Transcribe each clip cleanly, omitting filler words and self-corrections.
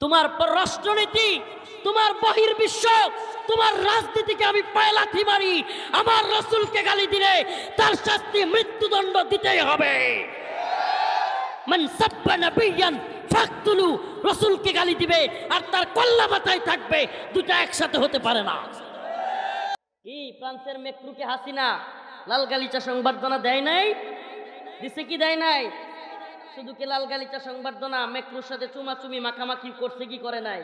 তোমার পররাষ্ট্রনীতি, তোমার বহির্বিশ্ব, তোমার রাজনীতিকে আমি পায়ে লাথি মারি। আমার রাসূলকে গালি দিলে তার শাস্তি মৃত্যুদণ্ড দিতেই হবে। মান সাব্বা নাবিয়ান ফাকতুলু, রাসূলকে গালি দিবে আর তার কল্লা মাথায় থাকবে, দুটো একসাথে হতে পারে না। কি ফ্রান্সের মেক্রুকে হাসিনা লাল গালিচা সংবর্ধনা দেয় নাই? দিছে কি দেয় নাই? শুধু কি লাল গালিচা সংবর্ধনা, মেক্রুর সাথে চুমাচুমি মাখামাখি করছে কি করে নাই?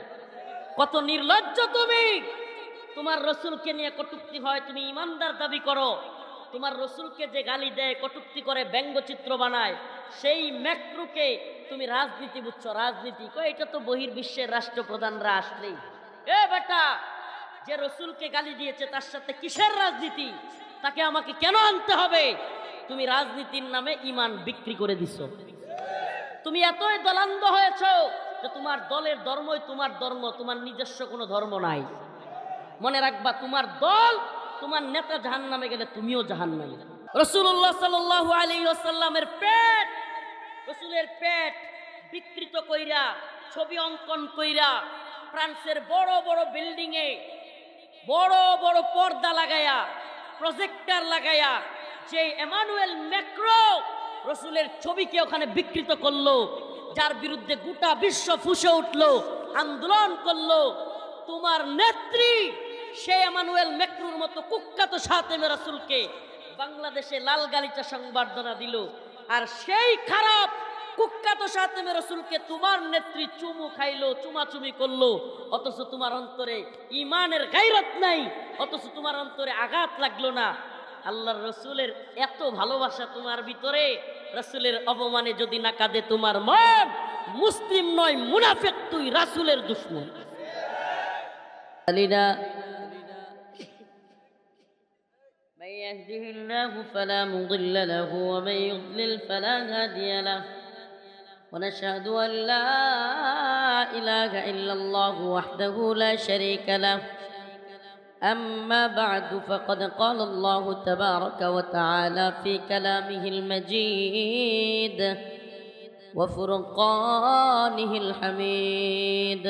কত নির্লজ্জ তুমি! তোমার রসুলকে নিয়ে কটূক্তি হয়, তুমি ইমানদার দাবি করো। তোমার রসুলকে যে গালি দেয়, কটূক্তি করে, ব্যঙ্গচিত্র বানায়, সেই মেক্রুকে তুমি রাজনীতি বুঝছো? রাজনীতি কই? এটা তো বহির্বিশ্বের রাষ্ট্রপ্রধানরা আসলেই। এ বেটা, যে রসুলকে গালি দিয়েছে তার সাথে কিসের রাজনীতি? তাকে আমাকে কেন আনতে হবে? তুমি রাজনীতির নামে ইমান বিক্রি করে দিছো। তুমি এতই দলান্ধ হয়েছ যে তোমার দলের ধর্মই তোমার ধর্ম, তোমার নিজস্ব কোনো ধর্ম নাই। মনে রাখবা, তোমার দল, তোমার নেতা জাহান্নামে গেলে তুমিও জাহান্নামে। রাসূলুল্লাহ সাল্লাল্লাহু আলাইহি ওয়াসাল্লামের পেট, রাসূলের পেট বিকৃত কইরা, ছবি অঙ্কন কইরা, ফ্রান্সের বড় বড় বিল্ডিং এ বড় বড় পর্দা লাগায়া, প্রজেক্টর লাগায়া, যে এমানুয়েল ম্যাক্রো রসুলের ছবিকে ওখানে বিকৃত করলো, যার বিরুদ্ধে গোটা বিশ্ব ফুঁসে উঠলো, আন্দোলন করলো, তোমার নেত্রী সে এমানুয়েল ম্যাক্রোর মতো কুখ্যাত শাতেমে রাসূলকে বাংলাদেশে লাল গালিচা সংবর্ধনা দিল। আর সেই খারাপ কুখ্যাত শাতেমে রাসূলকে তোমার নেত্রী চুমু খাইলো, চুমাচুমি করলো, অথচ তোমার অন্তরে ইমানের গায়রত নাই, অথচ তোমার অন্তরে আঘাত লাগলো না। আল্লাহর রসুলের এত ভালোবাসা তোমার ভিতরে, রাসূলের অপমানে যদি না কাঁদে তোমার মন, মুসলিম নয় মুনাফিক, তুই রাসূলের দুশমন। আলিনা من يهده الله فلا مضل له ومن يضلل فلا هادي له ونشهد أن لا إله إلا الله وحده لا شريك له أما بعد فقد قال الله تبارك وتعالى في كلامه المجيد وفرقانه الحميد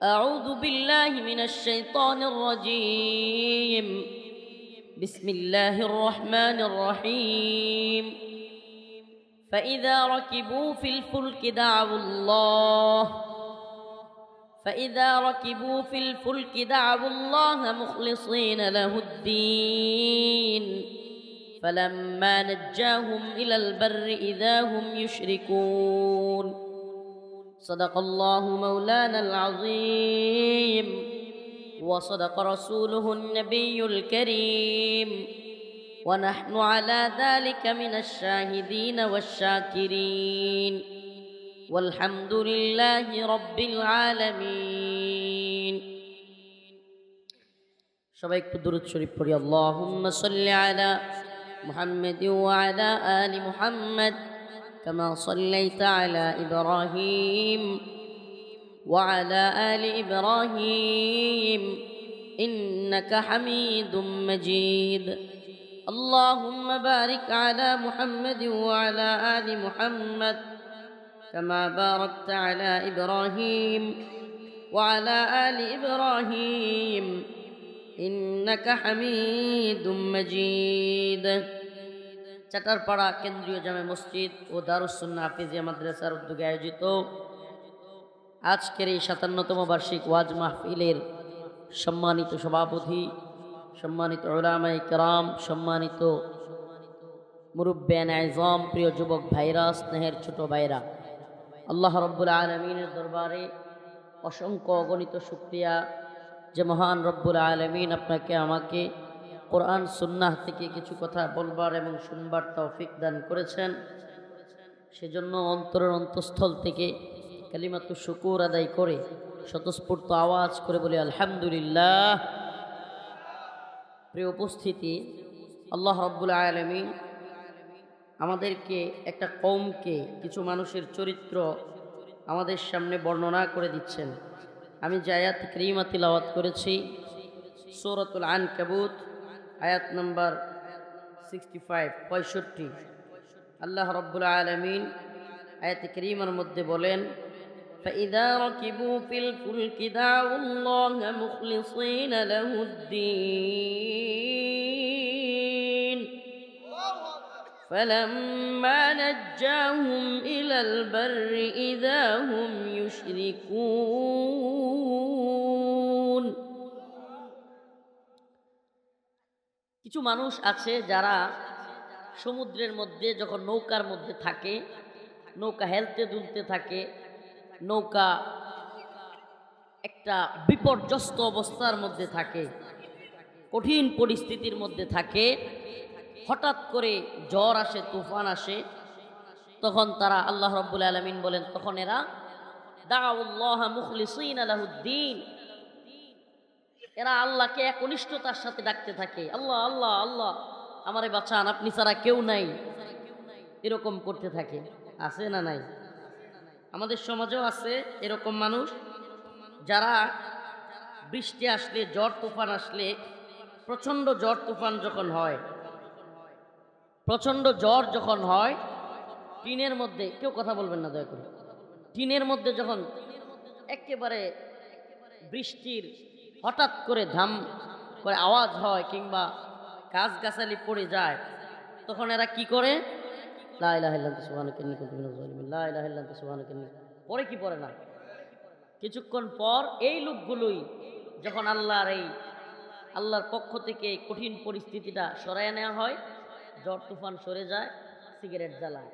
أعوذ بالله من الشيطان الرجيم بسم الله الرحمن الرحيم فإذا ركبوا في الفلك دعوا الله مخلصين له الدين فلما نجاهم إلى البر إذا هم يشركون صدق الله مولانا العظيم وصدق رسوله النبي الكريم ونحن على ذلك من الشاهدين والشاكرين والحمد لله رب العالمين সবাই একটু দুরূদ শরীফ পড়ি। আল্লাহুম্মা সাল্লি আলা মুহাম্মাদ ওয়া আলা আলি মুহাম্মাদ কামা সাল্লাইতা আলা ইব্রাহিম ওয়া আলা আলি ইব্রাহিম ইন্নাকা হামিদুম মাজিদ। আল্লাহুম্মা বারিক আলা মুহাম্মাদ ওয়া আলা আলি মুহাম্মাদ كما باركت على إبراهيم وعلى آل إبراهيم إنك حميد مجيد। চাটারপাড়া কেন্দ্রীয় জামে মসজিদ ও দারুস সুন্নাহ হাফিজিয়া মাদ্রাসার উদ্যোগে আয়োজিত আজকের এই 57তম বার্ষিক ওয়াজ মাহফিলের সম্মানিত সভাপতি, সম্মানিত উলামায়ে কেরাম, সম্মানিত মুরব্বিয়ানে আযম, প্রিয় যুবক ভাইরা, স্নেহের ছোট ভাইরা, আল্লাহ রব্বুল আলমিনের দরবারে অসংখ্য অগণিত শুকরিয়া যে মহান রব্বুল আলমিন আপনাকে আমাকে কোরআন সুন্নাহ থেকে কিছু কথা বলবার এবং শুনবার তৌফিক দান করেছেন। সেজন্য অন্তরের অন্তঃস্থল থেকে কালিমাতু শুকুর আদায় করে স্বতঃস্ফূর্ত আওয়াজ করে বলি আলহামদুলিল্লাহ। প্রিয় উপস্থিতি, আল্লাহ রব্বুল আলমিন আমাদেরকে একটা কওমকে, কিছু মানুষের চরিত্র আমাদের সামনে বর্ণনা করে দিচ্ছেন। আমি যে আয়াত কারিমা তিলাওয়াত করেছি সূরাতুল আনকাবুত আয়াত নাম্বার 65 আল্লাহ রাব্বুল আলামিন আয়াত কারিমার মধ্যে বলেন فإذا ركبوا في الفلك دعوا الله مخلصين له الدين فلما نجاهم إلى البر إذا هم يشركون কিছু মানুষ আছে যারা সমুদ্রের মধ্যে যখন নৌকার মধ্যে থাকে, নৌকা হেলতে দুলতে থাকে, নৌকা একটা বিপর্যস্ত অবস্থার মধ্যে থাকে, কঠিন পরিস্থিতির মধ্যে থাকে, হঠাৎ করে ঝড় আসে, তুফান আসে, তখন তারা আল্লাহ রাব্বুল আলামিন বলেন তখন এরা দাউল্লাহ মুখলিসিনা লাহুদ্দিন, এরা আল্লাহকে একনিষ্ঠতার সাথে ডাকতে থাকে, আল্লাহ আল্লাহ আল্লাহ আমারে বাঁচান, আপনি ছাড়া কেউ নাই, এরকম করতে থাকে। আছে না নাই? আমাদের সমাজেও আছে এরকম মানুষ যারা বৃষ্টি আসলে, ঝড় তুফান আসলে, প্রচণ্ড ঝড় তুফান যখন হয়, প্রচণ্ড ঝড় যখন হয়, টিনের মধ্যে, কেউ কথা বলবেন না দয়া করে, টিনের মধ্যে যখন একেবারে বৃষ্টির হঠাৎ করে ধাম করে আওয়াজ হয় কিংবা গাছগাছালি পড়ে যায়, তখন এরা কি করে? লা ইলাহা ইল্লাল্লাহ সুবহানাকা ইন্নী কুনতু মিনাজ জালিমিন, লা ইলাহা ইল্লাল্লাহ সুবহানাকা ইন্নী, পরে কি পড়ে না? কিছুক্ষণ পর এই লোকগুলোই যখন আল্লাহর পক্ষ থেকে কঠিন পরিস্থিতিটা সরায় নেওয়া হয়, ঝড় তুফান সরে যায়, সিগারেট জ্বালায়।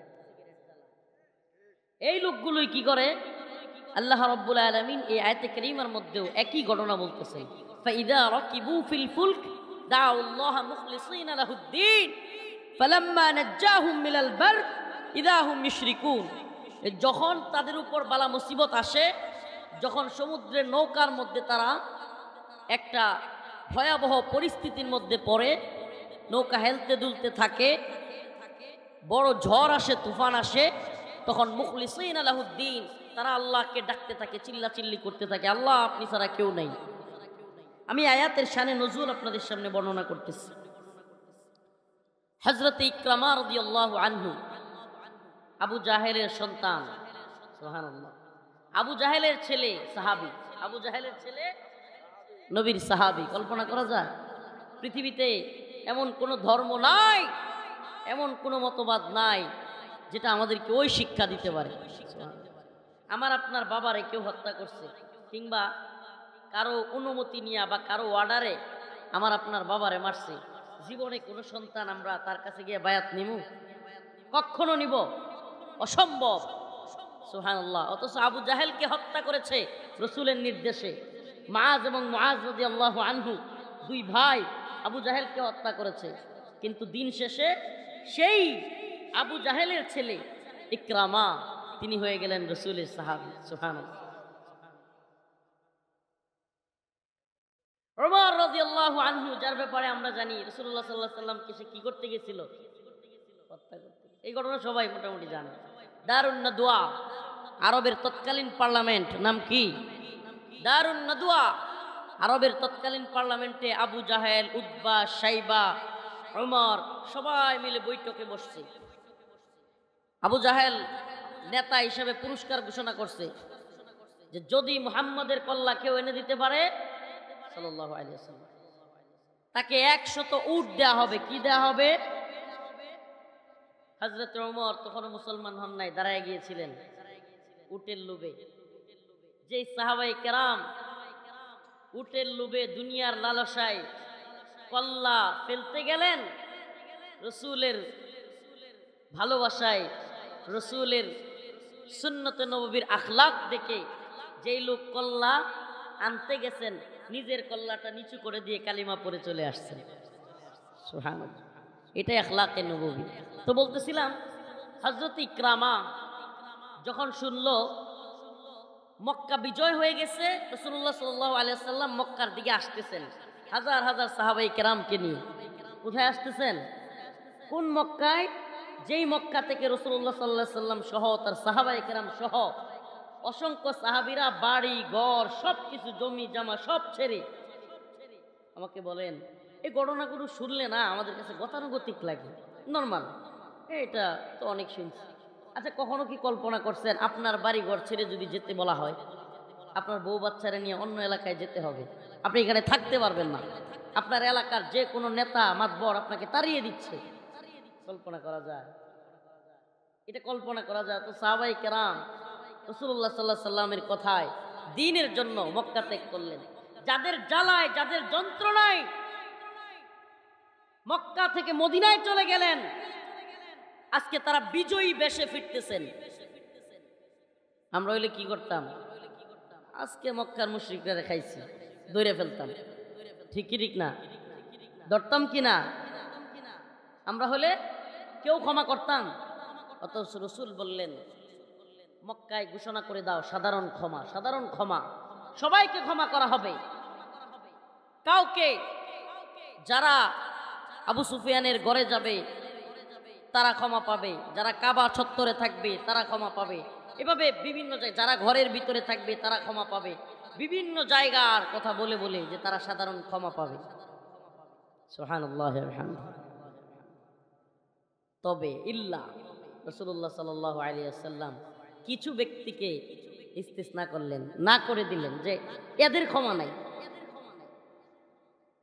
এই লোকগুলোই কি করে? আল্লাহ রাব্বুল আলামিন এই আয়াতে কারীমার মধ্যেও একই ঘটনা বলতেছেন, ফাইদা রাকিবু ফিল ফুলক দাউল্লাহ মুখলিসিনা লাহুদ্দিন ফালাম্মা নাজ্জাহুম মিনাল বার ইযা হুম ইউশরিকুন। যখন তাদের উপর বালা মুসিবত আসে, যখন সমুদ্রের নৌকার মধ্যে তারা একটা ভয়াবহ পরিস্থিতির মধ্যে পড়ে, নৌকা হেলতে দুলতে থাকে, বড় ঝড় আসে, তুফান আসে, তখন মুখলিসিনা লাহুদ্দিন, তারা আল্লাহকে ডাকতে থাকে, চিল্লাচিল্লি করতে থাকে, আল্লাহ আপনি ছাড়া কেউ নাই। আমি আয়াতের শানে নজুল আপনাদের সামনে বর্ণনা করতেছি। হযরত ইকরামা রাদিয়াল্লাহু আনহু, আবু জাহেলের সন্তান, সুবহানাল্লাহ, আবু জাহেলের ছেলে সাহাবী, আবু জাহেলের ছেলে নবীর সাহাবী। কল্পনা করা যায়? পৃথিবীতে এমন কোনো ধর্ম নাই, এমন কোনো মতবাদ নাই যেটা আমাদেরকে ওই শিক্ষা দিতে পারে। আমার আপনার বাবারে কেউ হত্যা করছে কিংবা কারো অনুমতি নিয়ে বা কারো অর্ডারে আমার আপনার বাবারে মারছে, জীবনে কোনো সন্তান আমরা তার কাছে গিয়ে বায়াত নিব? কখনো নিব? অসম্ভব। সুবহানাল্লাহ। অথচ আবু জাহেলকে হত্যা করেছে রাসূলের নির্দেশে। মুআজ এবং মুআজ রাদিয়াল্লাহু আনহু, দুই ভাই আবু জাহেলকে হত্যা করেছে, কিন্তু দিন শেষে সেই আবু জাহেলের ছেলে ইকরামা তিনি হয়ে গেলেন রাসূলের সাহাবী। সুবহানাল্লাহ। ওমর রাদিয়াল্লাহু আনহু, যার ব্যাপারে আমরা জানি রাসূলুল্লাহ সাল্লাল্লাহু আলাইহি ওয়াসাল্লামকে সে কি করতে গিয়েছিল? হত্যা করতে। এই ঘটনা সবাই মোটামুটি জানে। দারুন নাদওয়া, আরবের তৎকালীন পার্লামেন্ট, নাম কি? দারুন নাদওয়া। আরবের তৎকালীন পার্লামেন্টে আবু জাহেল, উতবা, শাইবা, ওমর সবাই মিলে বৈঠকে বসছে। আবু জাহেল নেতা হিসেবে পুরস্কার ঘোষণা করছে যে যদি মুহাম্মাদের কল্লা কেউ এনে দিতে পারে সাল্লাল্লাহু আলাইহি ওয়াসাল্লাম, তাকে 100 উট দেয়া হবে। কি দেয়া হবে? হযরত ওমর তখনও মুসলমান হন নাই, দাঁড়ায় গিয়েছিলেন উটের লোভে। যেই সাহাবায়ে কেরাম উটের লোভে, দুনিয়ার লালসায় কল্লা ফেলতে গেলেন, রাসূলের ভালোবাসায়, রাসূলের সুন্নতে নববীর আখলাক দেখে যেই লোক কল্লা আনতে গেছেন, নিজের কল্লাটা নিচু করে দিয়ে কালিমা পড়ে চলে আসছেন। সুবহানাল্লাহ। এটাই আখলাকে নববী। তো বলতেছিলাম, হযরত ইকরামা যখন শুনল মক্কা বিজয় হয়ে গেছে, রাসূলুল্লাহ সাল্লাল্লাহু আলাইহি ওয়াসাল্লাম মক্কার দিকে আসতেছেন হাজার হাজার সাহাবায়ে কেরামকে নিয়ে। কোথায় আসতেছেন? কোন মক্কায়? যেই মক্কা থেকে রাসূলুল্লাহ সাল্লাল্লাহু আলাইহি ওয়াসাল্লাম সহ তার সাহাবায়ে কেরাম সহ অসংখ্য সাহাবীরা বাড়ি ঘর সবকিছু, জমি জমা সব ছেড়ে, আমাকে বলেন এই ঘটনাগুলো শুনলে না আমাদের কাছে গতানুগতিক লাগে, নর্মাল, এটা তো অনেক শুনছি। আচ্ছা, কখনো কি কল্পনা করছেন আপনার বাড়ি ঘর ছেড়ে যদি যেতে বলা হয়, আপনার বউ বাচ্চারা নিয়ে অন্য এলাকায় যেতে হবে, আপনি এখানে থাকতে পারবেন না, আপনার এলাকার যে কোনো নেতা মাতবর আপনাকে তাড়িয়ে দিচ্ছে, কল্পনা করা যায়? এটা কল্পনা করা যায়? তো সাহাবায়ে কেরাম রাসূলুল্লাহ সাল্লাল্লাহু আলাইহি সাল্লামের কথায় দ্বীনের জন্য মক্কা ত্যাগ করলেন। যাদের জ্বালায়, যাদের যন্ত্রণায় মক্কা থেকে মদিনায় চলে গেলেন, আজকে তারা বিজয়ী বেশে ফিরতেছেন। আমরা হইলে কি করতাম? আজকে মক্কার মুশরিকরা খাইছি, ধরে ফেলতাম। ঠিক কি ঠিক না? ধরতাম কি না? আমরা হলে কেউ ক্ষমা করতাম? অথচ রাসূল বললেন, মক্কায় ঘোষণা করে দাও সাধারণ ক্ষমা, সাধারণ ক্ষমা, সবাইকে ক্ষমা করা হবে। কাউকে, যারা আবু সুফিয়ানের ঘরে যাবে তারা ক্ষমা পাবে, যারা কাবা চত্বরে থাকবে তারা ক্ষমা পাবে, এভাবে বিভিন্ন জায়গায় যারা ঘরের ভিতরে থাকবে তারা ক্ষমা পাবে, বিভিন্ন জায়গার কথা বলে বলে যে তারা সাধারণ ক্ষমা পাবে। সুবহানাল্লাহ ওয়া বিহামদিহি। তবে ইল্লা রাসূলুল্লাহ সাল্লাল্লাহু আলাইহি ওয়াসাল্লাম কিছু ব্যক্তিকে ইস্তিসনা করলেন, না করে দিলেন যে এদের ক্ষমা নাই,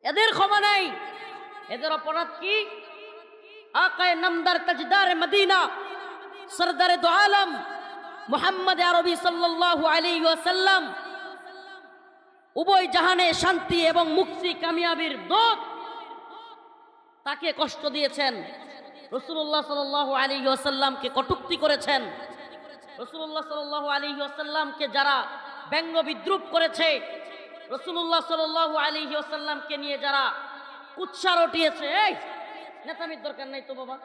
এদের ক্ষমা নাই। এদের অপরাধ কি? আকায়ে নামদার তাজদার মদিনা সরদারে দো আলম মুহাম্মদ আরবি সাল্লাল্লাহু আলাইহি ওয়াসাল্লাম, উভয় জাহানে শান্তি এবং মুক্তি কামিয়াবির দূত, তাকে কষ্ট দিয়েছেন। রাসূলুল্লাহ সাল্লাল্লাহু আলাইহি ওয়াসাল্লামকে কটূক্তি করেছেন। রাসূলুল্লাহ সাল্লাল্লাহু আলাইহি ওয়াসাল্লামকে যারা ব্যঙ্গ বিদ্রুপ করেছে, রাসূলুল্লাহ সাল্লাল্লাহু আলাইহি ওয়াসাল্লামকে নিয়ে যারা কুৎসা রটিয়েছে, এই নেতামির দরকার নাই তো বাবা,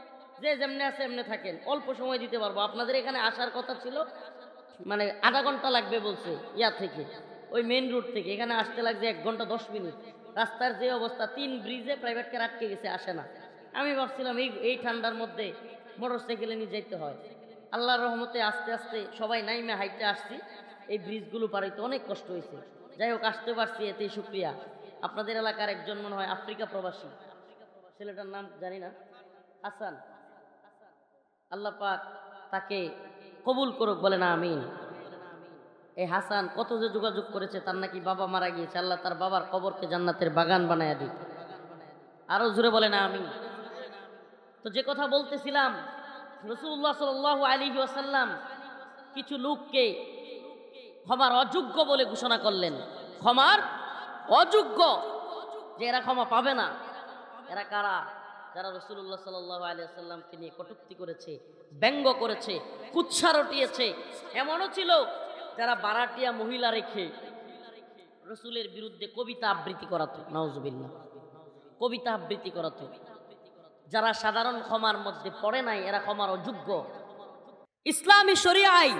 যে যেমনে আছে এমনে থাকেন, অল্প সময় দিতে পারবো, আপনাদের এখানে আসার কথা ছিল মানে আধা ঘন্টা লাগবে বলছে, ইয়া থেকে ওই মেইন রোড থেকে এখানে আসতে লাগছে 1 ঘন্টা 10 মিনিট। রাস্তার যে অবস্থা, 3 ব্রিজে প্রাইভেট কার আটকে গেছে, আসে না। আমি ভাবছিলাম এই ঠান্ডার মধ্যে মোটর সাইকেলে নিয়ে যেতে হয়। আল্লাহর রহমতে আস্তে আস্তে সবাই নাইমে হাইটে আসছি, এই ব্রিজগুলো পার হইতে অনেক কষ্ট হয়েছে। যাই হোক, আসতে পারছি, এতেই শুক্রিয়া। আপনাদের এলাকার একজন মনে হয় আফ্রিকা প্রবাসী, ছেলেটার নাম জানি না, হাসান, আল্লাহ পাক তাকে কবুল করুক, বলে না আমিন। এই হাসান কত যে যোগাযোগ করেছে, তার নাকি বাবা মারা গিয়েছে, আল্লাহ তার বাবার কবরকে জান্নাতের বাগান বানায় দিক, আরো জোরে বলে না আমিন। তো যে কথা বলতেছিলাম, রাসূলুল্লাহ সাল্লাল্লাহু আলাইহি ওয়াসাল্লাম কিছু লোককে ক্ষমার অযোগ্য বলে ঘোষণা করলেন। ক্ষমার অযোগ্য, যে এরা ক্ষমা পাবে না। এরা কারা? যারা রাসূলুল্লাহ সাল্লাল্লাহু আলাইহি ওয়াসাল্লামকে নিয়ে কটূক্তি করেছে, ব্যঙ্গ করেছে, কুৎসা রটিয়েছে। এমনও ছিল যারা বারাটিয়া মহিলা রেখে রাসূলের বিরুদ্ধে কবিতা আবৃত্তি করাতো, নাউজুবিল্লাহ, কবিতা আবৃত্তি করাতো। যারা সাধারণ ক্ষমার মধ্যে পড়ে নাই, এরা ক্ষমার অযোগ্য। ইসলামী শরিয়ায়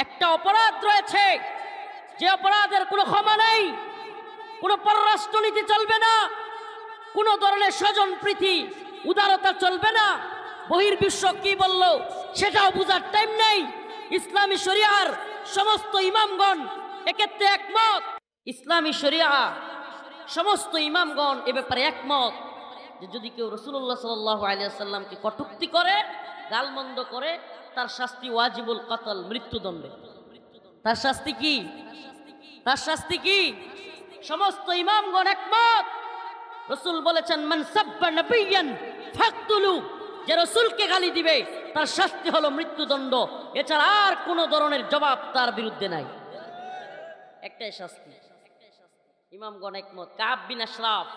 একটা অপরাধ রয়েছে, যে অপরাধের কোনো ক্ষমা নেই, কোনো পররাষ্ট্রনীতি চলবে না, কোনো ধরনের স্বজন প্রীতি উদারতা চলবে না। বহির্বিশ্ব কি বলল সেটাও বুঝার টাইম নেই। ইসলামী শরিয়ার সমস্ত ইমামগণ এক্ষেত্রে একমত। ইসলামী শরিয়া সমস্ত ইমামগণ এ ব্যাপারে একমত যে যদি কেউ রাসূলুল্লাহ সাল্লাল্লাহু আলাইহি ওয়াসাল্লামকে কটূক্তি করে, গালমন্দ করে, তার শাস্তি ওয়াজিবুল কতল, মৃত্যুদণ্ড। তার শাস্তি কি? তার শাস্তি কি? সমস্ত ইমামগণ একমত। রাসূল বলেছেন, মান সাব্বা নাবিয়ান ফাকতুলু, যে রাসূলকে গালি দিবে তার শাস্তি হলো মৃত্যুদণ্ড, এছাড়া আর কোনো ধরনের জবাব তার বিরুদ্ধে নাই, একটাই শাস্তি। ইমামগণ একমত। কাব বিন আশরাফ,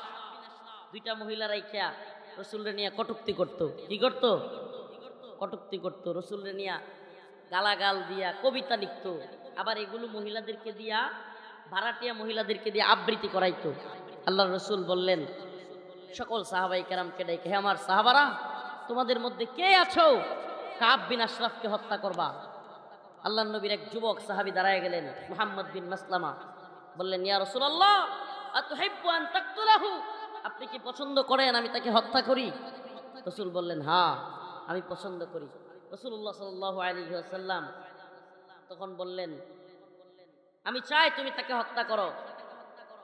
দুইটা মহিলা রাইখা রাসূলরে নিয়ে কটূক্তি করত। কি করত? কটূক্তি করত। রাসূলরে নিয়ে গালাগাল দিয়া কবিতা লিখত, আবার এগুলো মহিলাদেরকে দিয়া, ভাড়াটিয়া মহিলাদেরকে দিয়ে আবৃত্তি করাইতো। আল্লাহর রাসূল বললেন সকল সাহাবায়ে কেরামকে ডেকে, হে আমার সাহাবারা, তোমাদের মধ্যে কে আছো কাব বিন আশরাফকে হত্যা করবা? আল্লাহর নবীর এক যুবক সাহাবী দাঁড়ায় গেলেন, মুহাম্মদ বিন মাসলামা, বললেন, ইয়া রাসূলুল্লাহ আতুহিব্বু আন তাকতুলাহু, আপনি কি পছন্দ করেন আমি তাকে হত্যা করি? রাসূল বললেন, হ্যাঁ আমি পছন্দ করি। রাসূলুল্লাহ সাল্লাল্লাহু আলাইহি ওয়াসাল্লাম তখন বললেন, আমি চাই তুমি তাকে হত্যা করো।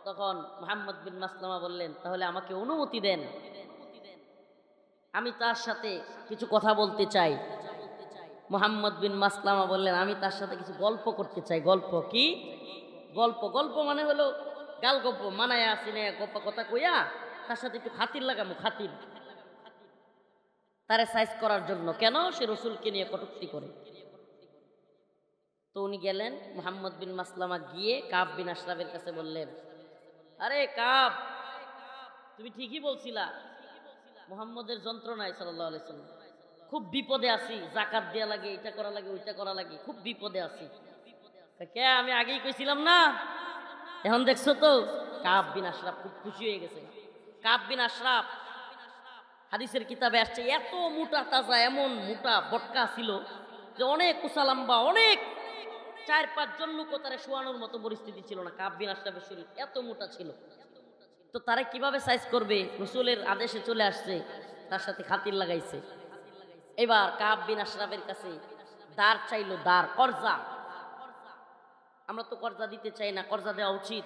তখন মুহাম্মদ বিন মাসলামা বললেন, তাহলে আমাকে অনুমতি দেন, আমি তার সাথে কিছু কথা বলতে চাই। মুহাম্মদ বিন মাসলামা বললেন, আমি তার সাথে কিছু গল্প করতে চাই। গল্প কি? গল্প গল্প মানে হলো গাল গল্প, মানায় আসি না গপ্পা কথা কইয়া তার সাথে একটু খাতির লাগামো, খাতির তারে সাইজ করার জন্য। কেন? সে রসুলকে নিয়ে কটূক্তি করে। তো উনি গেলেন, মুহাম্মদ বিন মাসলামা গিয়ে কাব বিন আশরাফের কাছে বললেন, আরে কাব, তুমি ঠিকই বলছিলা, মুহাম্মদের যন্ত্রণায় সাল্লাল্লাহু আলাইহি সাল্লাম খুব বিপদে আছি, জাকাত দেয়া লাগে, এটা করা লাগে, ওইটা করা লাগে, খুব বিপদে আছি। কে? আমি আগেই কইছিলাম না? এখন দেখছো তো? কাব বিন আশরাফ খুব খুশি হয়ে গেছে। কাব বিন আশরাফ হাদিসের কিতাবে আসছে, এত মোটা তাজা, এমন মোটা বটকা ছিল যে অনেক কুসালাম্বা, অনেক 4-5 জন লোক তারে শোয়ানোর মতো পরিস্থিতি ছিল না। কাব বিন আশরাফের শরীর এত মোটা ছিল। তো তারা কিভাবে সাইজ করবে? রসুলের আদেশে চলে আসছে, তার সাথে খাতির লাগাইছে। এবার কাব বিন আশরাফের কাছে দার চাইলো, দার, কর্জা। আমরা তো কর্জা দিতে চাই না, কর্জা দেওয়া উচিত।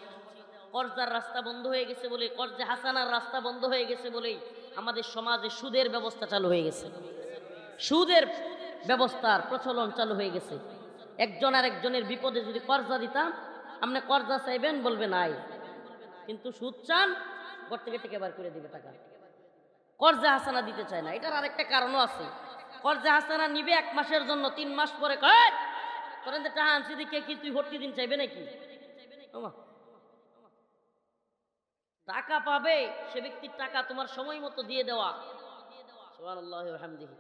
কর্জার রাস্তা বন্ধ হয়ে গেছে বলে, কর্জে হাসানার রাস্তা বন্ধ হয়ে গেছে বলেই আমাদের সমাজে সুদের ব্যবস্থা চালু হয়ে গেছে, সুদের ব্যবস্থার প্রচলন চালু হয়ে গেছে। একজন আর একজনের বিপদে যদি কর্জা দিতাম, আপনি কর্জা চাইবেন, বলবে নাই, কিন্তু সুদ চান, ঘর থেকে টেকে বার করে দিবে টাকা। কর্জা হাসানা দিতে চায় না। এটার আরেকটা কারণও আছে। কর্জা হাসানা নিবে 1 মাসের জন্য, 3 মাস পরে কয় করেন টাকা আনছি দিকে কি তুই ভর্তি দিন চাইবে নাকি? টাকা পাবে সে ব্যক্তির টাকা তোমার সময় মতো দিয়ে দেওয়া। সুবহানাল্লাহি ওয়া বিহামদিহি।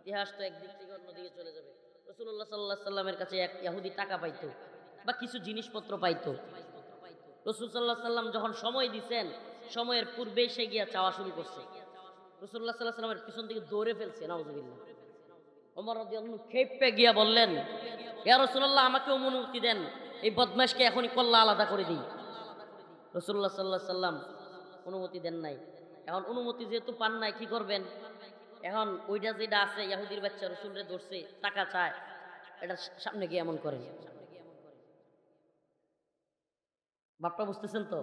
ইতিহাস তো একদিক থেকে অন্যদিকে চলে যাবে। রাসূলুল্লাহ সাল্লাল্লাহু আলাইহি সাল্লামের কাছে এক ইহুদি টাকা পাইতো বা কিছু জিনিসপত্র পাইতো। রাসূল সাল্লাল্লাহু আলাইহি সাল্লাম যখন সময় দিবেন, সময়ের পূর্বেই সে গিয়া চাওয়া শুরু করছে। রাসূলুল্লাহ সাল্লাল্লাহু আলাইহি সাল্লামের পিছন থেকে দৌড়ে ফেলছে, নাউযুবিল্লাহ। ওমর রাদিয়াল্লাহু আনহু খেপে গিয়া বললেন, ইয়া রাসূলুল্লাহ, আমাকে অনুমতি দেন, এই বদমাশকে এখনই কল্লা আলাদা করে দিই। রাসূলুল্লাহ সাল্লাল্লাহু আলাইহি সাল্লাম অনুমতি দেন নাই। এখন অনুমতি যেহেতু পান নাই, কি করবেন? এখন ওইটা যেটা আছে, ইহুদির বাচ্চা রসুলরে ধরছে, টাকা চায়, এটা সামনে গিয়ে এমন করেন। বাপটা বুঝতেছেন তো?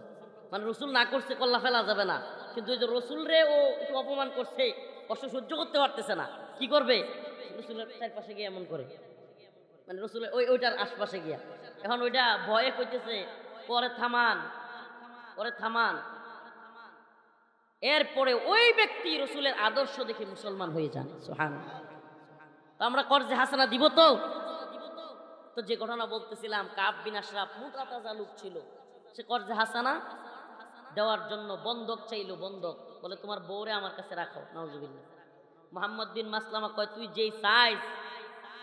মানে রসুল না করছে, কল্লা ফেলা যাবে না, কিন্তু ওই যে রসুল রে ও একটু অপমান করছে, কষ্ট সহ্য করতে পারতেছে না, কি করবে? রসুলের চারপাশে গিয়ে এমন করে, মানে রসুলের ওইটার আশপাশে গিয়া। এখন ওইটা ভয়ে কইতেছে, পরে থামান, পরে থামান। এরপরে ওই ব্যক্তি রসুলের আদর্শ দেখে মুসলমান হয়ে যান। সুবহানাল্লাহ। তো আমরা কর্জে হাসানা দিব তো? তো যে ঘটনা বলতেছিলাম, কাব বিন আশরাফ মোটা তাজা লোক ছিল, সে কর্জে হাসানা দেওয়ার জন্য বন্ধক চাইলো। বন্ধক বলে, তোমার বউরে আমার কাছে রাখো। নাউজুবিল্লাহ। মুহাম্মদ বিন মাসলামা কয়, তুই যেই সাইজ,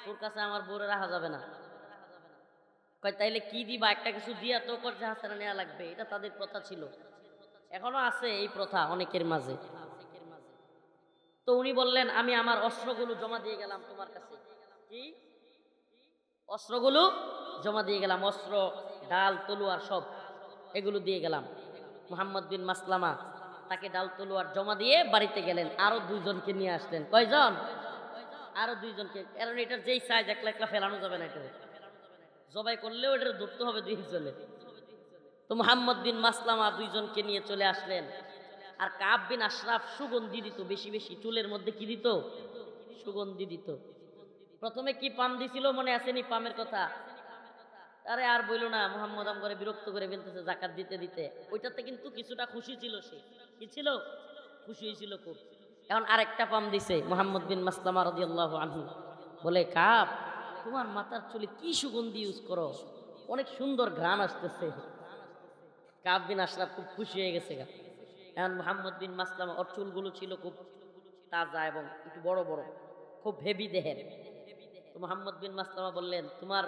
তোর কাছে আমার বউরে রাখা যাবে না। কয়, তাইলে কি দিবা? একটা কিছু দিয়া তো কর্জে হাসানা নেওয়া লাগবে। এটা তাদের প্রথা ছিল, এখনো আছে এই প্রথা অনেকের মাঝে। তো উনি বললেন, আমি আমার অস্ত্রগুলো জমা দিয়ে গেলাম তোমার কাছে। কি? অস্ত্রগুলো জমা দিয়ে গেলাম, অস্ত্র, ডাল, তলোয়ার সব এগুলো দিয়ে গেলাম। মুহাম্মদ বিন মাসলামা তাকে ডাল তলোয়ার জমা দিয়ে বাড়িতে গেলেন। আরো 2 জনকে নিয়ে আসলেন। কয়জন? আরো 2 জনকে। কারণ এটার যেই সাইজ, একলা একলা ফেলানো যাবে না, এটা জবাই করলেও এটা ধরতে হবে 2 জনে। তো মুহাম্মদ বিন মাসলামা 2 জনকে নিয়ে চলে আসলেন। আর কাব বিন আশরাফ সুগন্ধি দিত বেশি বেশি, চুলের মধ্যে কি দিত? সুগন্ধি দিত। প্রথমে কি পাম দিছিল, মনে আসেনি পামের কথা? আরে আর বইলো না, মুহাম্মদ আম করে বিরক্ত করে ফেলতেছে যাকাত দিতে দিতে। ওইটাতে কিন্তু কিছুটা খুশি ছিল, সে কি ছিল? খুশি হয়েছিল খুব। এখন আরেকটা পাম দিছে মুহাম্মদ বিন মাসলামা রাদিয়াল্লাহু আনহু। বলে, কাব, তোমার মাথার চুলে কি সুগন্ধি ইউজ করো, অনেক সুন্দর ঘ্রাণ আসতেছে। কাব বিন আশরাফ খুব খুশি হয়ে গেছে। এখন মুহাম্মদ বিন মাসলামা, ওর চুলগুলো ছিল খুব তাজা এবং একটু বড় বড়, খুব হেভি দেহের। তো মুহাম্মদ বিন মাসলামা বললেন, তোমার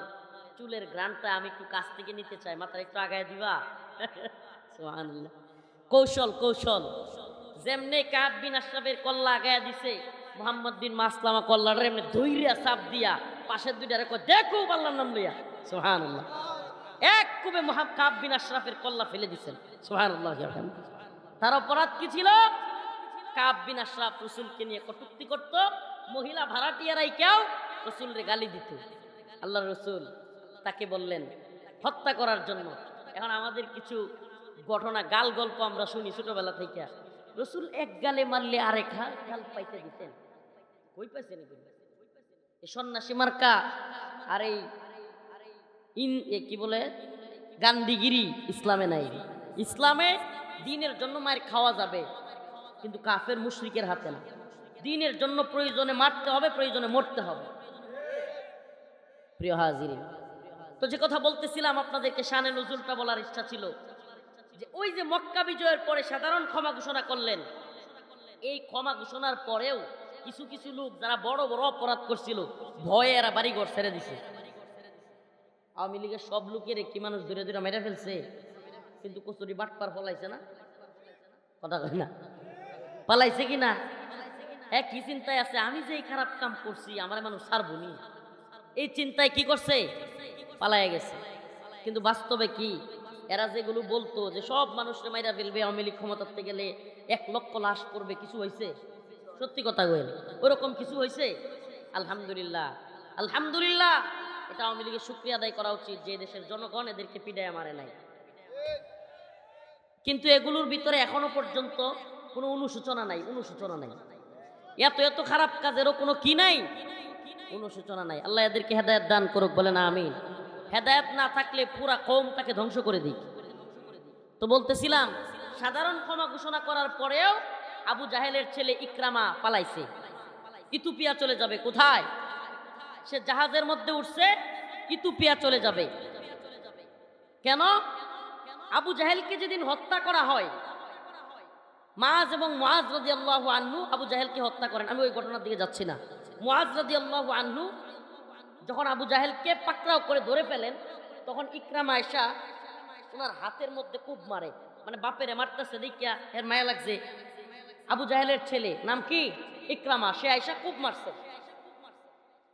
চুলের ঘ্রাণটা আমি একটু কাছ থেকে নিতে চাই, মাথার একটু আগায় দিবা? সুবহানাল্লাহ। কৌশল, কৌশল। যেমনে কাব বিন আশরাফের কল্লা আগায় দিছে, মুহাম্মদ বিন মাসলামা কল্লাটা এমনি ধইরা চাপ দিয়া পাশের 2টারে কয়, দেখো আল্লাহর নাম লইয়া। সুবহানাল্লাহ। এক কুবে কাব বিন আশরাফের কল্লা ফেলে দিছেন। সুবহানাল্লাহ। তার অপরাধ কি ছিল? কাব বিন আশরাফ রসুলকে নিয়ে কটূক্তি করত, মহিলা ভাড়াটিয়ারাই কেউ রসুলরে গালি দিত। আল্লাহ রসুল তাকে বললেন হত্যা করার জন্য। এখন আমাদের কিছু ঘটনা, গাল গল্প আমরা শুনি ছোটবেলা থেকে। রসুল এক গালে মারলে আরেক গাল পাইতে দিতেন। কই পাইছেন? এই সন্ন্যাসী মার্কা আর এই কি বলে গান্ধীগিরি ইসলামে নাই। ইসলামে দ্বীনের জন্য মায়ের খাওয়া যাবে, কিন্তু কাফের মুশরিকের হাতে না। দ্বীনের জন্য প্রয়োজনে মারতে হবে, প্রয়োজনে মরতে হবে। প্রিয় হাজিরিন, তো যে কথা বলতেছিলাম আপনাদেরকে শানে নজুলটা বলার ইচ্ছা ছিল যে ওই যে মক্কা বিজয়ের পরে সাধারণ ক্ষমা ঘোষণা করলেন, এই ক্ষমা ঘোষণার পরেও কিছু কিছু লোক যারা বড় বড় অপরাধ করছিল ভয়ে এরা বাড়িঘর ছেড়ে দিছে। আওয়ামী লীগের সব লোকের কি মানুষ ধরে ধরে মেরে ফেলছে, কিন্তু কচুরি বাটপার পলাইছে না? কথা কয় না, পালাইছে কি না? হ্যাঁ, কি চিন্তায় আছে আমি যে এই খারাপ কাম করছি আমার মানুষ ছাড়বো নি, এই চিন্তায় কি করছে, পালাইয়া গেছে। কিন্তু বাস্তবে কি, এরা যেগুলো বলতো যে সব মানুষকে মাইরা ফেলবে, আওয়ামী লীগ ক্ষমতাতে গেলে 1 লক্ষ লাশ পড়বে, কিছু হয়েছে? সত্যি কথা কইল, ওরকম কিছু হয়েছে? আলহামদুলিল্লাহ, আলহামদুলিল্লাহ। এটা আওয়ামী লীগের শুকরিয়া আদায় করা উচিত যে দেশের জনগণ এদেরকে পিডায় মারে নাই। কিন্তু এগুলোর ভিতরে এখনো পর্যন্ত কোনো অনুশোচনা নাই, অনুশোচনা নাই। এত এত খারাপ কাজেরও কোনো কি নাই, অনুশোচনা নাই। আল্লাহ এদেরকে হেদায়েত দান করুক, বলে না আমিন। হেদায়েত না থাকলে পুরা কওমটাকে ধ্বংস করে দিক। তো বলতেছিলাম, সাধারণ ক্ষমা ঘোষণা করার পরেও আবু জাহেলের ছেলে ইকরামা পালাইছে, ইথিওপিয়া চলে যাবে। কোথায়? সে জাহাজের মধ্যে উঠছে, ইথিওপিয়া চলে যাবে। কেন? আবু জাহেলকে যেদিন হত্যা করা হয়, মাআজ এবং মুআজ রাদিয়াল্লাহু আনহু আবু জাহেলকে হত্যা করেন। আমি ওই ঘটনার দিকে যাচ্ছি না। মুআজ রাদিয়াল্লাহু আনহু যখন আবু জাহেলকে পাকড়াও করে ধরে ফেলেন, তখন ইকরামা আয়েশা ওনার হাতের মধ্যে খুব মারে, মানে বাপেরে মারতেছে দেখিয়া এর মায়া লাগছে। আবু জাহেলের ছেলে নাম কি? ইকরামা। সে আয়েশা খুব মারছে।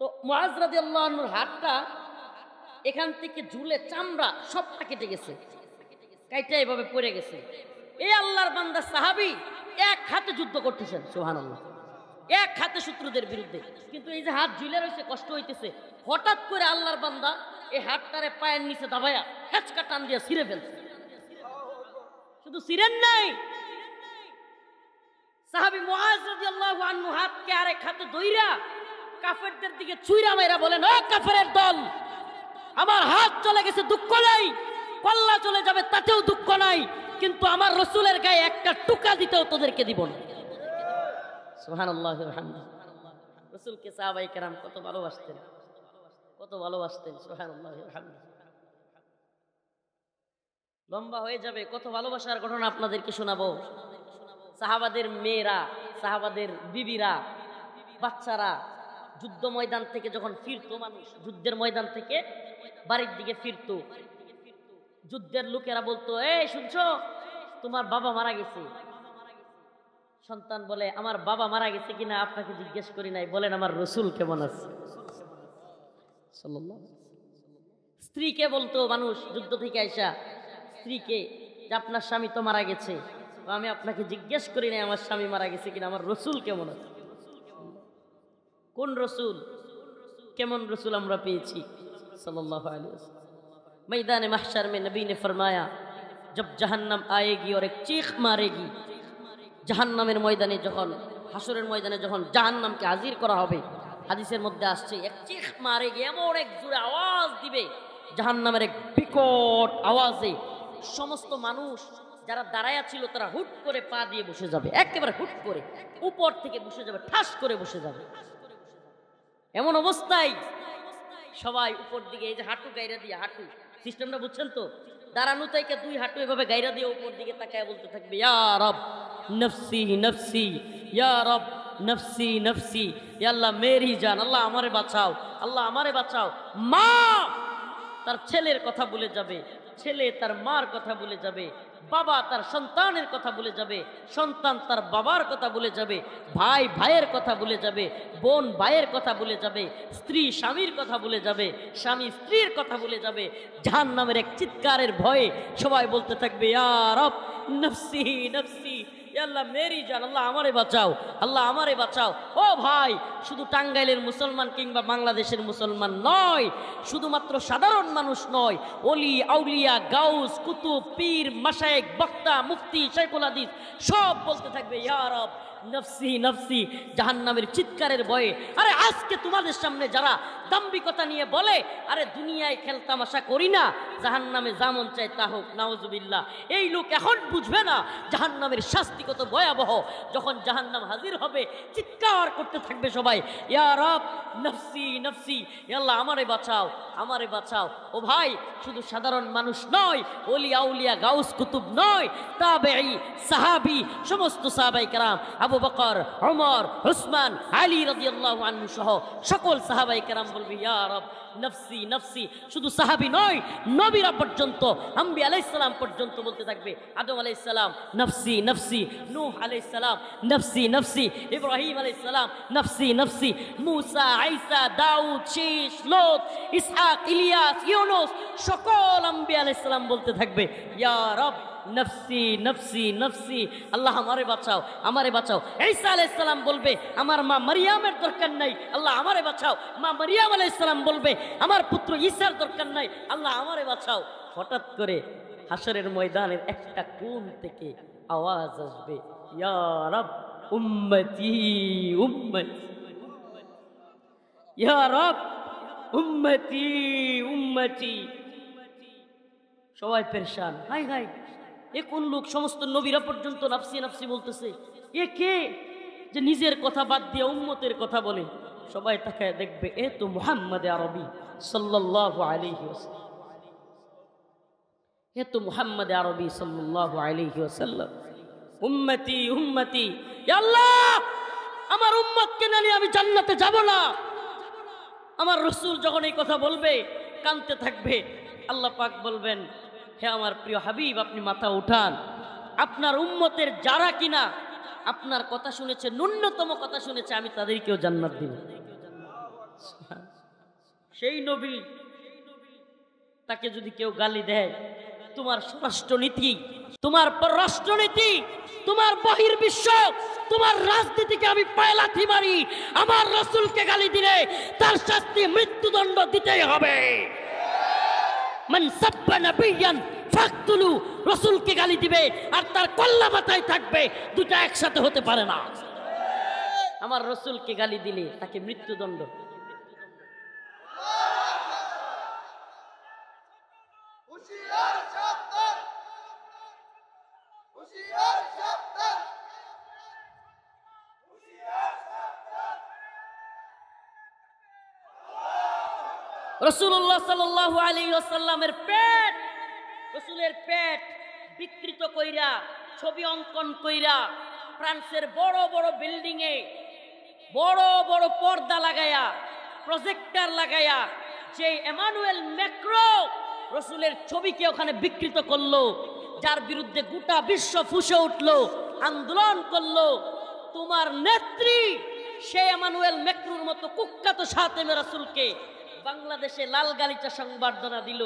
তো মুআজ রাদিয়াল্লাহু আনহুর হাতটা এখান থেকে ঝুলে চামড়া সবটা কেটে গেছে, কাইটা এভাবে পড়ে গেছে। এই আল্লাহর বান্দা সাহাবী এক হাতে যুদ্ধ করতেছেন, সুবহানাল্লাহ, এক হাতে শত্রুদের বিরুদ্ধে। কিন্তু এই যে হাত ঝুলে রয়েছে, কষ্ট হইতেছে, হঠাৎ করে আল্লাহর বান্দা এই হাতটারে পায়ের নিচে দাবায়া হেঁচকা টান দিয়ে ছিঁড়ে ফেলছে। শুধু ছিঁড়েন নাই, সাহাবী মুআজ রাদিয়াল্লাহু আনহু হাতকে আরেক হাতে ধইরা কাফেরদের দিকে ছুঁইরা মাইরা বলেন, ও কাফেরের দল, আমার হাত চলে গেছে দুঃখ নাই, কল্লা চলে যাবে তাতেও দুঃখ নাই, কিন্তু আমার রাসূলের গায়ে একটা টুকা দিতেও তোদেরকে দিব না। সুবহানাল্লাহ, আলহামদুলিল্লাহ। রাসূলকে সাহাবায়ে কেরাম কত ভালোবাসতেন, কত ভালোবাসতেন। সুবহানাল্লাহ, আলহামদুলিল্লাহ। লম্বা হয়ে যাবে, কত ভালোবাসার ঘটনা আপনাদেরকে শোনাবো। সাহাবাদের মেয়েরা, সাহাবাদের বিবিরা, বাচ্চারা যুদ্ধ ময়দান থেকে যখন ফিরতো, মানুষ যুদ্ধের ময়দান থেকে বাড়ির দিকে ফিরতো, যুদ্ধের লোকেরা বলতো, এই শুনছো, তোমার বাবা মারা গেছে। সন্তান বলে, আমার বাবা মারা গেছে কিনা আপনাকে জিজ্ঞেস করি নাই, বলেন আমার রাসূল কেমন আছে। সাল্লাল্লাহু। স্ত্রীকে বলতো মানুষ যুদ্ধ থেকে আইসা, স্ত্রীকে, যে আপনার স্বামী তো মারা গেছে, আমি আপনাকে জিজ্ঞেস করি নাই আমার স্বামী মারা গেছে কিনা, আমার রাসূল কেমন আছে। কোন রাসূল, কেমন রাসূল আমরা পেয়েছি, सल्लल्लाहु अलैहि वसल्लम। मैदान महशर में नबी ने फरमाया, जब जहन्नम आएगी और एक चीख मारेगी, জাহান্নামের ময়দানে যখন, হাসরের ময়দানে যখন জাহান্নামকে হাজির করা হবে, হাদিসের মধ্যে আসছে এক চিখ মারেগি, এমন এক জোরে আওয়াজ দিবে জাহান্নামের, এক বিকট আওয়াজে সমস্ত মানুষ যারা দাঁড়ায়া ছিল তারা হুট করে পা দিয়ে বসে যাবে, একেবারে হুট করে উপর থেকে বসে যাবে, ঠাস করে বসে যাবে। এমন অবস্থায় সবাই উপর দিকে, এই যে হাঁটু গাইরা দিয়ে, হাঁটু সিস্টেমটা বুঝছেন তো, দাঁড়ানো থেকে 2 হাঁটু এভাবে গাইরা দিয়ে উপর দিকে তাকায় বলতে থাকবে, ইয়া রব নফসি নফসি, ইয়া রব নফসি নফসি, ইয়া আল্লাহ মেরি জান, আল্লাহ আমারে বাঁচাও, আল্লাহ আমারে বাঁচাও। মা তার ছেলের কথা ভুলে যাবে, ছেলে তার মার কথা ভুলে যাবে, বাবা তার সন্তানের কথা ভুলে যাবে, সন্তান তার বাবার কথা ভুলে যাবে, ভাই ভাইয়ের কথা ভুলে যাবে, বোন ভাইয়ের কথা ভুলে যাবে, স্ত্রী স্বামীর কথা ভুলে যাবে, স্বামী স্ত্রীর কথা ভুলে যাবে। জাহান্নামের এক চিৎকারের ভয়ে সবাই বলতে থাকবে, ইয়া রব নফসি নফসি, এ আল্লাহ মেরি জান, আল্লাহ আমারে বাঁচাও, আল্লাহ আমারে বাঁচাও। ও ভাই, শুধু টাঙ্গাইলের মুসলমান কিংবা বাংলাদেশের মুসলমান নয়, শুধুমাত্র সাধারণ মানুষ নয়, অলি আউলিয়া গাউস কুতুব পীর মাশায়েখ বক্তা মুফতি শাইখুল হাদিস সব বলতে থাকবে ইয়া রব নফসি নফসি, জাহান্নামের চিৎকারের ভয়ে। আরে আজকে তোমাদের সামনে যারা দাম্ভিকতা নিয়ে বলে আরে দুনিয়ায় খেলতামাশা করি না, জাহান্নামে যেমন চাই তা হোক, নাউজুবিল্লাহ, এই লোক এখন বুঝবে না জাহান্নামের শাস্তি কত ভয়াবহ। যখন জাহান্নাম হাজির হবে চিৎকার করতে থাকবে সবাই ইয়া রব নফসি নফসি, ইয়া আল্লাহ আমারে বাঁচাও, আমারে বাঁচাও। ও ভাই, শুধু সাধারণ মানুষ নয়, ওলি আউলিয়া গাউস কুতুব নয়, তাবেঈ সাহাবী সমস্ত সাহাবায়ে কেরাম আবু বকর ওমর উসমান আলী রাদিয়াল্লাহু আনহু সহ সকল সাহাবায়ে কেরাম বলবে ইয়া রব নফসি নফসি। শুধু সাহাবী নয়, নবীরা পর্যন্ত, আম্বিয়া আলাইহিস সালাম পর্যন্ত বলতে থাকবে। আদম আলাইহিস সালাম নফসি নফসি, নূহ আলাইহিস সালাম নফসি নফসি, ইব্রাহিম আলাইহিস সালাম নফসি নফসি, মুসা ঈসা দাউদ শীস লোত ইসহাক ইলিয়াস ইউনুস সকল আম্বিয়া আলাইহিস সালাম বলতে থাকবে ইয়া রব নফসি নফসি নফসি, আল্লাহ আমারে বাঁচাও, আমারে বাঁচাও। ঈসা আলাইহিস সালাম বলবে আমার মা মারিয়ামের দরকার নাই, আল্লাহ আমারে বাঁচাও। মা মারিয়াম আলাইহিস সালাম বলবে আমার পুত্র ঈসার দরকার নাই, আল্লাহ আমারে বাঁচাও। হঠাৎ করে হাশরের ময়দানের একটা কোণ থেকে আওয়াজ আসবে ইয়া রব উম্মতি উম্মতি, ইয়া রব উম্মতি উম্মতি। সবাই পেরেশান, হাই হাই এ কোন লোক? সমস্ত নবীরা পর্যন্ত নাফসি নাফসি বলতেছে, এ কে যে নিজের কথা বাদ দিয়ে উম্মতের কথা বলে? সবাই তাকায় দেখবে এ তো মুহাম্মদ আরবি সাল্লাল্লাহু আলাইহি ওয়াসাল্লাম, এ তো মুহাম্মদ আরবি সাল্লাল্লাহু আলাইহি ওয়াসাল্লাম। উম্মতি উম্মতি, ইয়া আল্লাহ আমার উম্মতকে না নিয়ে আমি জান্নাতে যাব না। আমার রাসূল যখন এই কথা বলবে কাঁদতে থাকবে, আল্লাহ পাক বলবেন হে আমার প্রিয় হাবিব আপনি মাথা উঠান, আপনার উম্মতের যারা কিনা আপনার কথা শুনেছে, ন্যূনতম কথা শুনেছে, আমি তাদেরকেও জান্নাত দিব। সেই নবী তাকে যদি কেউ গালি দেয়, তোমার স্বরাষ্ট্রনীতি, তোমার পররাষ্ট্রনীতি, তোমার বহির্বিশ্ব, তোমার রাজনীতিকে আমি পায়ে লাথি মারি, আমার রাসূলকে গালি দিলে তার শাস্তি মৃত্যুদণ্ড দিতেই হবে। মান সাব্বা নাবিয়ান ফাকতুলু, রাসূলকে গালি দিবে আর তার কল্লা মাথায় থাকবে, দুটো একসাথে হতে পারে না। আমার রাসূলকে গালি দিলে তাকে মৃত্যুদণ্ড। রাসূলুল্লাহ সাল্লাল্লাহু আলাইহি ওয়াসাল্লামের পেট, রাসূলের পেট বিকৃত কইরা ছবি অঙ্কন কইরা ফ্রান্সের বড় বড় বিল্ডিং এ বড় বড় পর্দা লাগায়া প্রজেক্টর লাগায়া যে এমানুয়েল ম্যাক্রো রাসূলের ছবিকে ওখানে বিকৃত করলো, যার বিরুদ্ধে গোটা বিশ্ব ফুঁসে উঠলো, আন্দোলন করলো, তোমার নেত্রী সে এমানুয়েল ম্যাক্রোর মতো কুখ্যাত শাতেমে রাসূলকে বাংলাদেশে লাল গালিচা সংবর্ধনা দিল।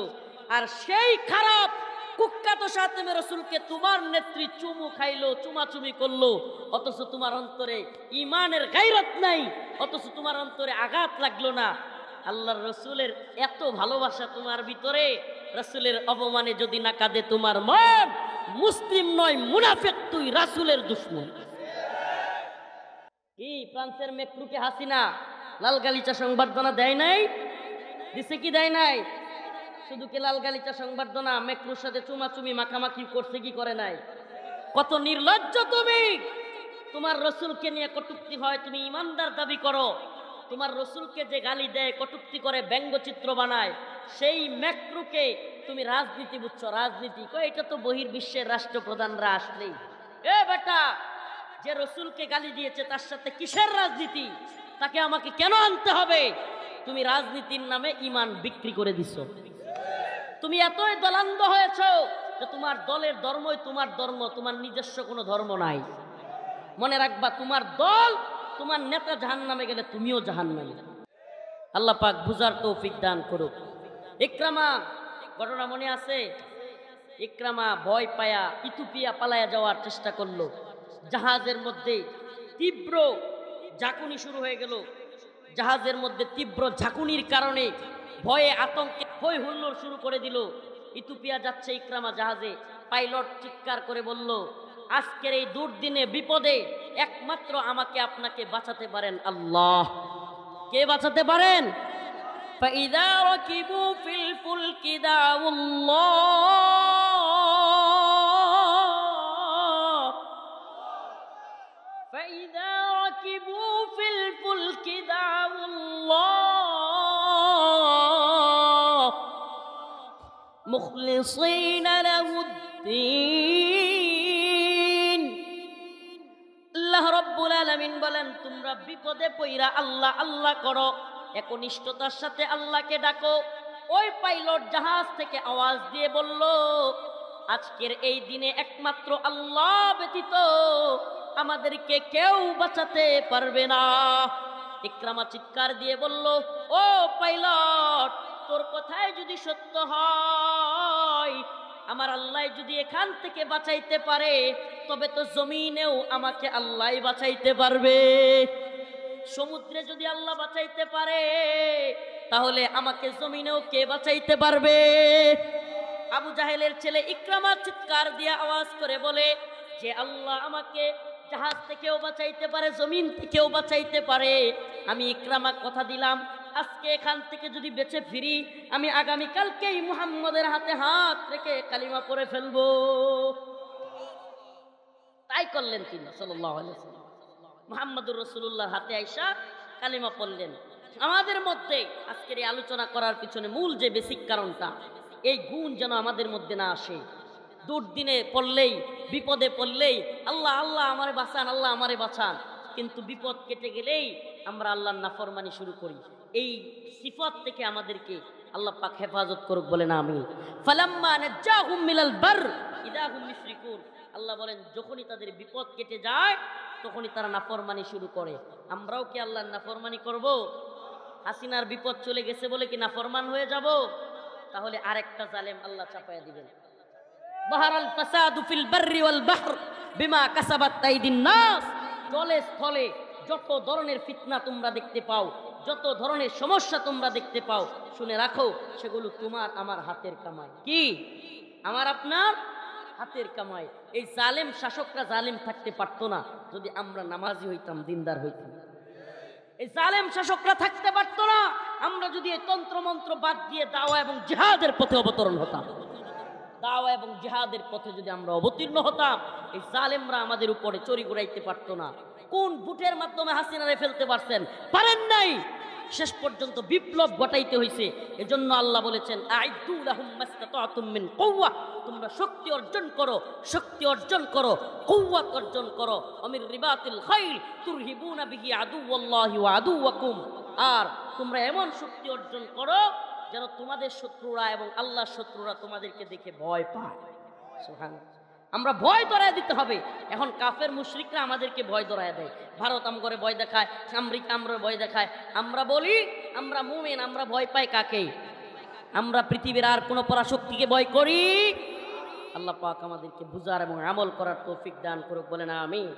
আর সেই খারাপ কুখ্যাত শাতেমে রাসূলকে তোমার নেত্রী চুমু খাইলো, চুমাচুমি করলো, অথচ তোমার অন্তরে ঈমানের গায়রত নাই, অথচ তোমার অন্তরে আঘাত লাগলো না। আল্লাহর রাসূলের এত ভালোবাসা তোমার ভিতরে, রাসূলের অপমানে যদি না কাঁদে তোমার মন, মুসলিম নয় মুনাফিক, তুই রাসূলের দুশমন। কি ফ্রান্সের ম্যাক্রোকে হাসিনা লাল গালিচা সংবর্ধনা দেয় নাই? দিছে কি দেয় নাই? শুধু কি লাল গালিচা সংবর্ধনা, ম্যাক্রোর সাথে চুমাচুমি মাখামাখি করছে কি করে নাই? কত নির্লজ্জ তুমি! তোমার রাসূলকে নিয়ে কটূক্তি হয়, তুমি ইমানদার দাবি করো, তোমার রাসূলকে যে গালি দেয়, কটূক্তি করে, ব্যঙ্গচিত্র বানায়, সেই ম্যাক্রোকে তুমি রাজনীতি বুঝছো, রাজনীতি। কই এটা তো বহির্বিশ্বের রাষ্ট্রপ্রধানরা আসলেই। এ বেটা, যে রাসূলকে গালি দিয়েছে তার সাথে কিসের রাজনীতি? তাকে আমাকে কেন আনতে হবে? তুমি রাজনীতির নামে ঈমান বিক্রি করে দিছো। তুমি এতই দলান্ধ হয়েছো যে তোমার দলের ধর্মই তোমার ধর্ম, তোমার নিজস্ব কোনো ধর্ম নাই। মনে রাখবা, তোমার দল, তোমার নেতা জাহান্নামে গেলে তুমিও জাহান্নামে। আল্লাহ পাক বুঝার তৌফিক দান করুক। ইকরামা ঘটনা মনে আছে? ইকরামা ভয় পায়া ইথিওপিয়া পালায়া যাওয়ার চেষ্টা করলো, জাহাজের মধ্যে তীব্র ঝাঁকুনি শুরু হয়ে গেল। জাহাজের মধ্যে তীব্র ঝাঁকুনির কারণে ভয়ে আতঙ্কে হই হুল্লোড় শুরু করে দিল। ইথিওপিয়া যাচ্ছে ইকরামা জাহাজে। পাইলট চিৎকার করে বলল, আজকের এই দুর্দিনে বিপদে একমাত্র আমাকে আপনাকে বাঁচাতে পারেন আল্লাহ। কে বাঁচাতে পারেন? فإذا ركبوا في الفلك دعوا الله فإذا ركبوا في الفلك دعوا الله مخلصين له الدين আল্লাহ রাব্বুল আলামিন বলেন, তোমরা বিপদে পইরা আল্লাহ আল্লাহ করো, একনিষ্ঠতার সাথে আল্লাহকে ডাকো। ওই পাইলট জাহাজ থেকে আওয়াজ দিয়ে বলল, আজকের এই দিনে একমাত্র আল্লাহ ব্যতীত আমাদেরকে কেউ বাঁচাতে পারবে না। ইকরামা চিৎকার দিয়ে বলল, ও পাইলট, তোর কথাই যদি সত্য হয়, আমার আল্লাহ যদি এখান থেকে বাঁচাইতে পারে, তবে তো জমিনেও আমাকে আল্লাহ বাঁচাইতে পারবে। সমুদ্রে যদি আল্লাহ বাঁচাইতে পারে, তাহলে আমাকে জমিনেও কে বাঁচাইতে পারবে? আবু জাহেলের ছেলে ইকরামা চিৎকার দিয়ে আওয়াজ করে বলে, যে আল্লাহ আমাকে জাহাজ থেকেও বাঁচাইতে পারে, জমিন থেকেও বাঁচাইতে পারে, আমি ইকরামা কথা দিলাম, আজকে এখান থেকে যদি বেঁচে ফিরি, আমি আগামীকালকেই মুহাম্মদের হাতে হাত রেখে কালিমা পড়ে ফেলবো। তাই করলেন তিনি সাল্লাল্লাহু আলাইহি ওয়াসাল্লাম। মুহাম্মদুর রাসূলুল্লাহর হাতে আইসা কালিমা পড়লেন। আমাদের মধ্যে আজকের এই আলোচনা করার পিছনে মূল যে বেসিক কারণটা, এই গুণ যেন আমাদের মধ্যে না আসে। দুর্দিনে পড়লেই, বিপদে পড়লেই আল্লাহ আল্লাহ আমারে বাঁচান, আল্লাহ আমারে বাঁচান, কিন্তু বিপদ কেটে গেলেই আমরা আল্লাহর নাফরমানি শুরু করি। এই সিফাত থেকে আমাদেরকে আল্লাহ পাক হেফাজত করুক, বলেন আমিন। ফালাম্মা নাজ্জাহুম মিনাল বার ইযা হুম ইউশরিকুন। আল্লাহ বলেন, যখনই তাদের বিপদ কেটে যায়, তখনই তারা নাফরমানি শুরু করে। আমরাও কি আল্লাহর নাফরমানি করব? হাসিনার বিপদ চলে গেছে বলে কি নাফরমান হয়ে যাব? তাহলে আরেকটা জালেম আল্লাহ চাপায়া দিবেন। বাহারাল ফাসাদু ফিল বাররি ওয়াল বাহর বিমা কাসাবাত আইদিন নাস। জলে স্থলে যত ধরনের ফিতনা তোমরা দেখতে পাও, যত ধরনের সমস্যা তোমরা দেখতে পাও, শুনে রাখো, সেগুলো তোমার আমার হাতের কামাই। কি? আমার আপনার হাতের কামাই। এই জালেম শাসকরা জালেম থাকতে পারতো না যদি আমরা নামাজি হইতাম, দিনদার হইতাম। এই জালেম শাসকরা থাকতে পারতো না আমরা যদি এই তন্ত্রমন্ত্র বাদ দিয়ে দাওয়া এবং জিহাদের পথে অবতরণ হতাম। দাওয়া এবং জিহাদের পথে যদি আমরা অবতীর্ণ হতাম, এই জালেমরা আমাদের উপরে চড়ি ঘুরাইতে পারতো না। কোন বুটের মাধ্যমে হাসিনারে ফেলতে পারছেন? পারেন নাই। শেষ পর্যন্ত বিপ্লব ঘটাইতে হয়েছে। এজন্য আল্লাহ বলেছেন, আইদু লাহুম মাসতাতাতুম মিন কুওয়া। তোমরা শক্তি অর্জন করো, শক্তি অর্জন করো, কুওয়াত অর্জন করো। আমির রিবাতিল খাইল তুরহিবুনা বিহি আদুওয়াল্লাহি ওয়া আদুওয়াকুম। আর তোমরা এমন শক্তি অর্জন করো যেন তোমাদের শত্রুরা এবং আল্লাহর শত্রুরা তোমাদেরকে দেখে ভয় পায়। সুবহানাল্লাহ। আমরা ভয় ধরায় দিতে হবে। এখন কাফের মুশরিকরা আমাদেরকে ভয় ধরায় দেয়। ভারত আমগরে ভয় দেখায়, আমেরিকা আমরা ভয় দেখায়। আমরা বলি আমরা মুমিন, আমরা ভয় পাই কাকে? আমরা পৃথিবীর আর কোনো পরাশক্তিকে ভয় করি? আল্লাহ পাক আমাদেরকে বুঝার এবং আমল করার তৌফিক দান করুক, বলেন আমিন।